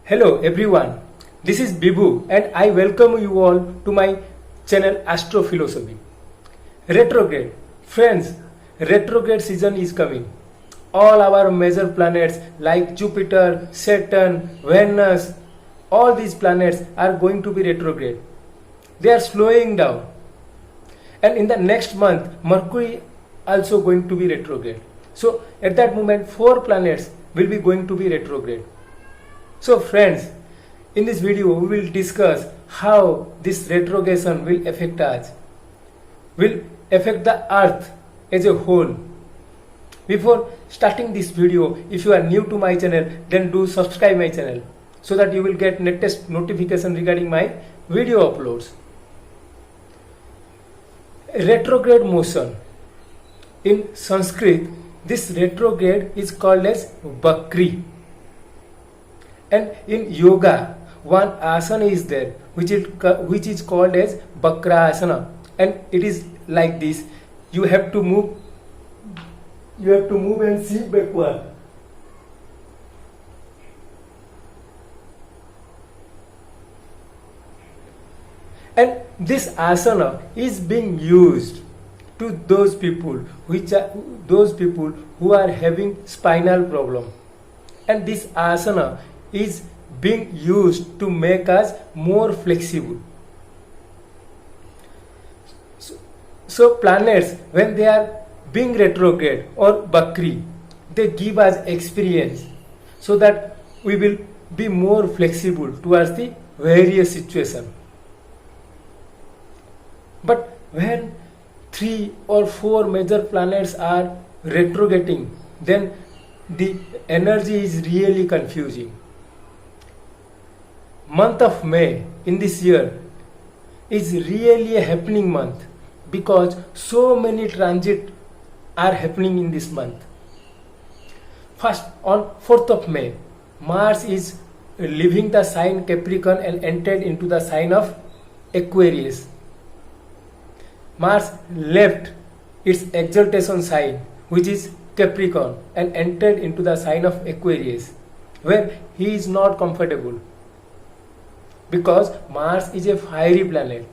Hello everyone, this is Bibu and I welcome you all to my channel Astro Philosophy. Retrograde. Friends, retrograde season is coming. All our major planets like Jupiter, Saturn, Venus, all these planets are going to be retrograde. They are slowing down. And in the next month, Mercury also going to be retrograde. So at that moment, 4 planets will be going to be retrograde. So friends, in this video we will discuss how this retrogression will affect us, will affect the earth as a whole. Before starting this video, if you are new to my channel, then do subscribe my channel so that you will get latest notification regarding my video uploads. Retrograde motion. In Sanskrit, this retrograde is called as Vakri. And in yoga, one asana is there which is called as Vakrasana, and it is like this. You have to move and see backward. And this asana is being used to those people who are having spinal problem, and this asana is being used to make us more flexible. So planets, when they are being retrograde or Vakri, they give us experience so that we will be more flexible towards the various situations. But when 3 or 4 major planets are retrograding, then the energy is really confusing. Month of May in this year is really a happening month because so many transits are happening in this month. First, on 4th of May, Mars is leaving the sign Capricorn and entered into the sign of Aquarius. Mars left its exaltation sign, which is Capricorn, and entered into the sign of Aquarius, where he is not comfortable. Because Mars is a fiery planet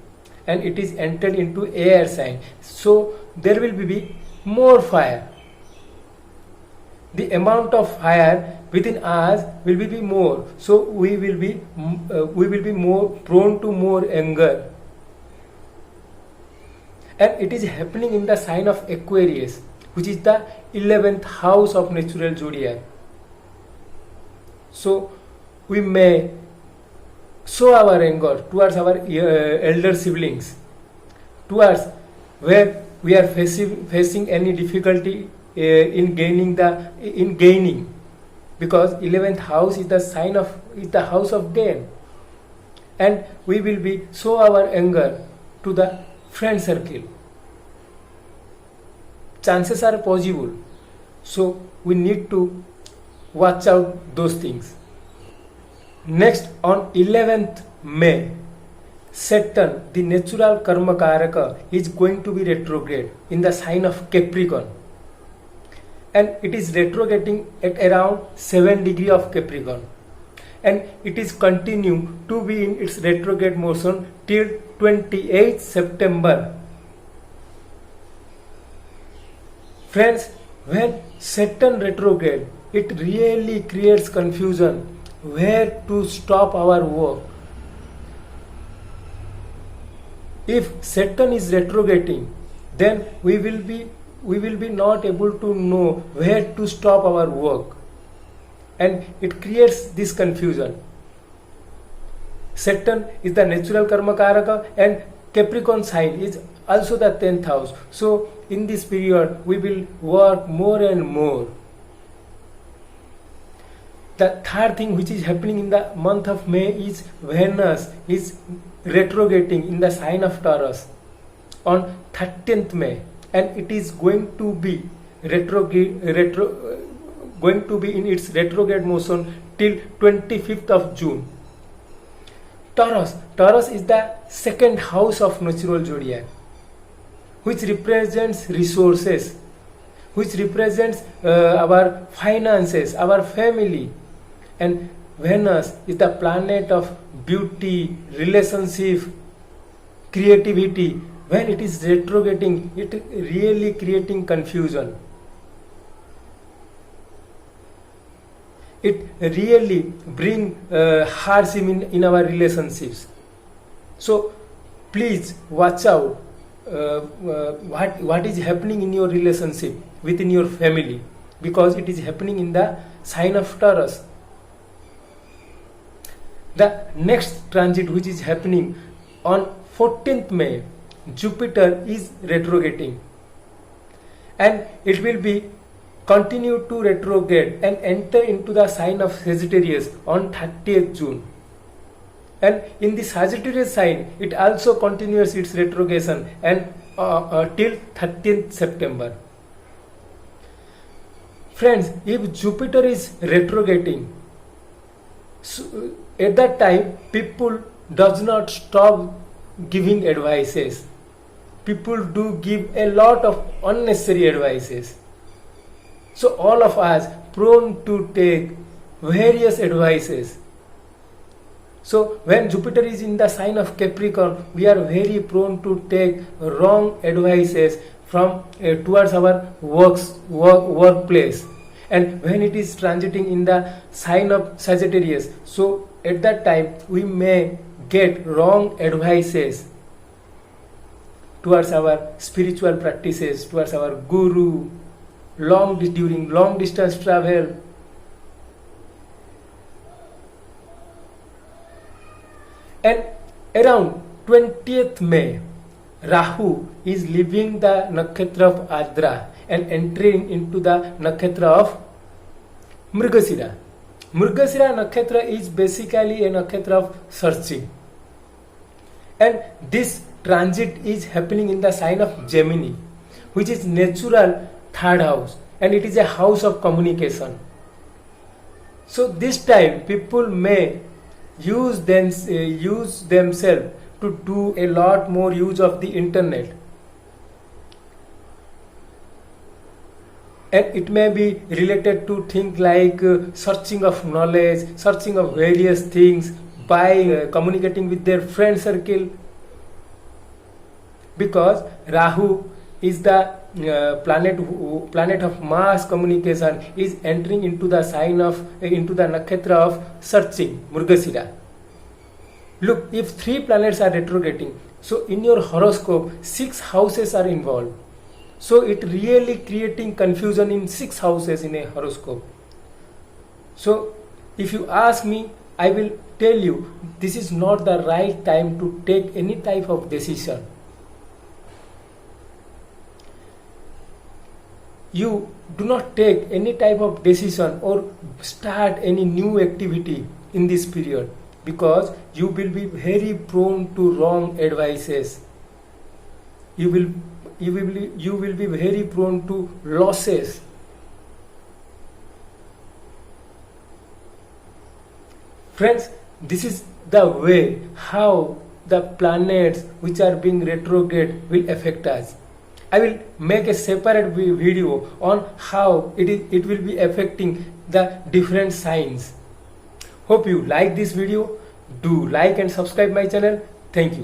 and it is entered into air sign, so there will be more fire. The amount of fire within us will be more, so we will be more prone to more anger. And it is happening in the sign of Aquarius, which is the 11th house of natural zodiac. So we may show our anger towards our elder siblings, towards where we are facing any difficulty in gaining, because 11th house is the house of gain, and we will be show our anger to the friend circle. Chances are possible, so we need to watch out those things. Next, on 11th May, Saturn, the natural karma karaka, is going to be retrograde in the sign of Capricorn, and it is retrograding at around 7 degrees of Capricorn, and it is continue to be in its retrograde motion till 28th September. Friends, when Saturn retrograde, it really creates confusion where to stop our work. If Saturn is retrograding, then we will be not able to know where to stop our work, and it creates this confusion. Saturn is the natural karma karaka, and Capricorn sign is also the 10th house. So in this period we will work more and more. The third thing which is happening in the month of May is Venus is retrograding in the sign of Taurus on 13th May, and it is going to be going to be in its retrograde motion till 25th of June. Taurus is the 2nd house of natural zodiac, which represents resources, which represents our finances, our family. And Venus is the planet of beauty, relationship, creativity. When it is retrograding, it really creating confusion. It really bring hardship in our relationships. So please watch out what is happening in your relationship within your family, because it is happening in the sign of Taurus. The next transit which is happening on 14th May, Jupiter is retrograding, and it will be continue to retrograde and enter into the sign of Sagittarius on 30th June. And in the Sagittarius sign, it also continues its retrogression and till 13th September. Friends, if Jupiter is retrograding, so at that time people does not stop giving advices. People do give a lot of unnecessary advices. So all of us prone to take various advices. So when Jupiter is in the sign of Capricorn, we are very prone to take wrong advices from towards our workplace. And when it is transiting in the sign of Sagittarius, so at that time we may get wrong advices towards our spiritual practices, towards our guru, during long distance travel. And around 20th May, Rahu is leaving the nakshatra of Adra and entering into the nakshatra of Mrigashira. Mrigashira nakshatra is basically a nakshatra of searching. And this transit is happening in the sign of Gemini, which is natural third house, and it is a house of communication. So this time people may use themselves to do a lot more use of the internet, and it may be related to things like searching of knowledge, searching of various things by communicating with their friend circle, because Rahu is the planet of mass communication, is entering into the sign of into the nakshatra of searching, Mrigashira. Look, if 3 planets are retrograding, so in your horoscope 6 houses are involved. So it really creating confusion in 6 houses in a horoscope. So if you ask me, I will tell you this is not the right time to take any type of decision. You do not take any type of decision or start any new activity in this period, because you will be very prone to wrong advices. You will be very prone to losses. Friends, this is the way how the planets which are being retrograde will affect us. I will make a separate video on how it will be affecting the different signs. Hope you like this video. Do like and subscribe my channel. Thank you.